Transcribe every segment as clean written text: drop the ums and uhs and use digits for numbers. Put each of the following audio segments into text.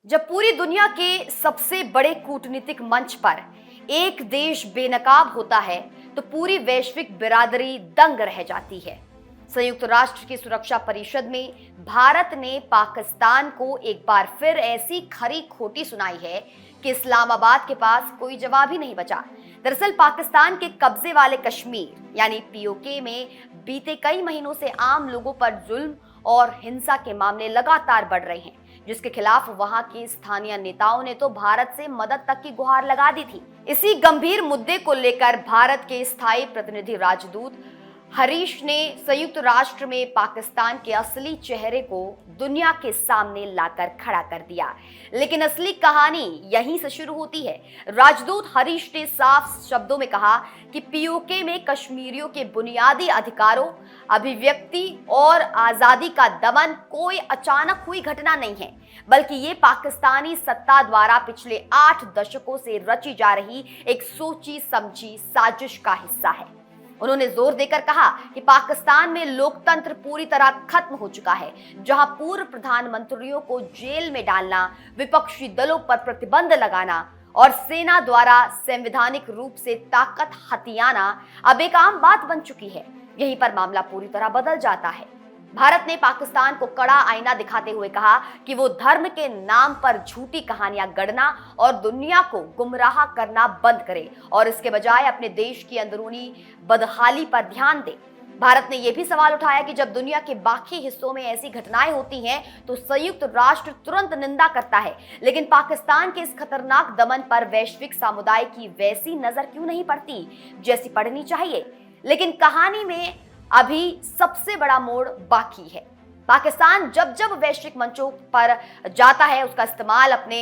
जब पूरी दुनिया के सबसे बड़े कूटनीतिक मंच पर एक देश बेनकाब होता है तो पूरी वैश्विक बिरादरी दंग रह जाती है। संयुक्त राष्ट्र की सुरक्षा परिषद में भारत ने पाकिस्तान को एक बार फिर ऐसी खरी खोटी सुनाई है कि इस्लामाबाद के पास कोई जवाब ही नहीं बचा। दरअसल पाकिस्तान के कब्जे वाले कश्मीर यानी पीओके में बीते कई महीनों से आम लोगों पर जुल्म और हिंसा के मामले लगातार बढ़ रहे हैं, जिसके खिलाफ वहां के स्थानीय नेताओं ने तो भारत से मदद तक की गुहार लगा दी थी। इसी गंभीर मुद्दे को लेकर भारत के स्थायी प्रतिनिधि राजदूत हरीश ने संयुक्त राष्ट्र में पाकिस्तान के असली चेहरे को दुनिया के सामने लाकर खड़ा कर दिया। लेकिन असली कहानी यहीं से शुरू होती है। राजदूत हरीश ने साफ शब्दों में कहा कि पीओके में कश्मीरियों के बुनियादी अधिकारों, अभिव्यक्ति और आजादी का दमन कोई अचानक हुई घटना नहीं है, बल्कि ये पाकिस्तानी सत्ता द्वारा पिछले 8 दशकों से रची जा रही एक सोची समझी साजिश का हिस्सा है। उन्होंने जोर देकर कहा कि पाकिस्तान में लोकतंत्र पूरी तरह खत्म हो चुका है, जहां पूर्व प्रधानमंत्रियों को जेल में डालना, विपक्षी दलों पर प्रतिबंध लगाना और सेना द्वारा संवैधानिक रूप से ताकत हथियाना अब एक आम बात बन चुकी है। यहीं पर मामला पूरी तरह बदल जाता है। भारत ने पाकिस्तान को कड़ा आईना दिखाते हुए कहा कि वो धर्म के नाम पर झूठी कहानियां गढ़ना और दुनिया को गुमराह करना बंद करे और इसके बजाय अपने देश की अंदरूनी बदहाली पर ध्यान दे। भारत ने यह भी सवाल उठाया कि जब दुनिया के बाकी हिस्सों में ऐसी घटनाएं होती हैं तो संयुक्त राष्ट्र तुरंत निंदा करता है, लेकिन पाकिस्तान के इस खतरनाक दमन पर वैश्विक समुदाय की वैसी नजर क्यों नहीं पड़ती जैसी पड़नी चाहिए। लेकिन कहानी में अभी सबसे बड़ा मोड़ बाकी है। पाकिस्तान जब जब वैश्विक मंचों पर जाता है, उसका इस्तेमाल अपने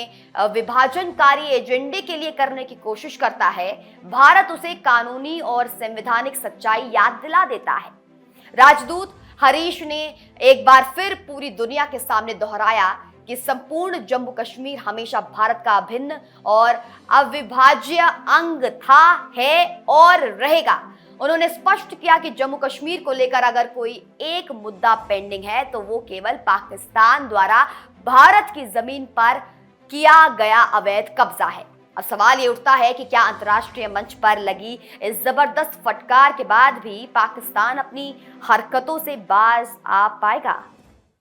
विभाजनकारी एजेंडे के लिए करने की कोशिश करता है, भारत उसे कानूनी और संवैधानिक सच्चाई याद दिला देता है। राजदूत हरीश ने एक बार फिर पूरी दुनिया के सामने दोहराया कि संपूर्ण जम्मू कश्मीर हमेशा भारत का अभिन्न और अविभाज्य अंग था, है और रहेगा। उन्होंने स्पष्ट किया कि जम्मू कश्मीर को लेकर अगर कोई एक मुद्दा पेंडिंग है तो वो केवल पाकिस्तान द्वारा भारत की जमीन पर किया गया अवैध कब्जा है। अब सवाल ये उठता है कि क्या अंतर्राष्ट्रीय मंच पर लगी इस जबरदस्त फटकार के बाद भी पाकिस्तान अपनी हरकतों से बाज आ पाएगा।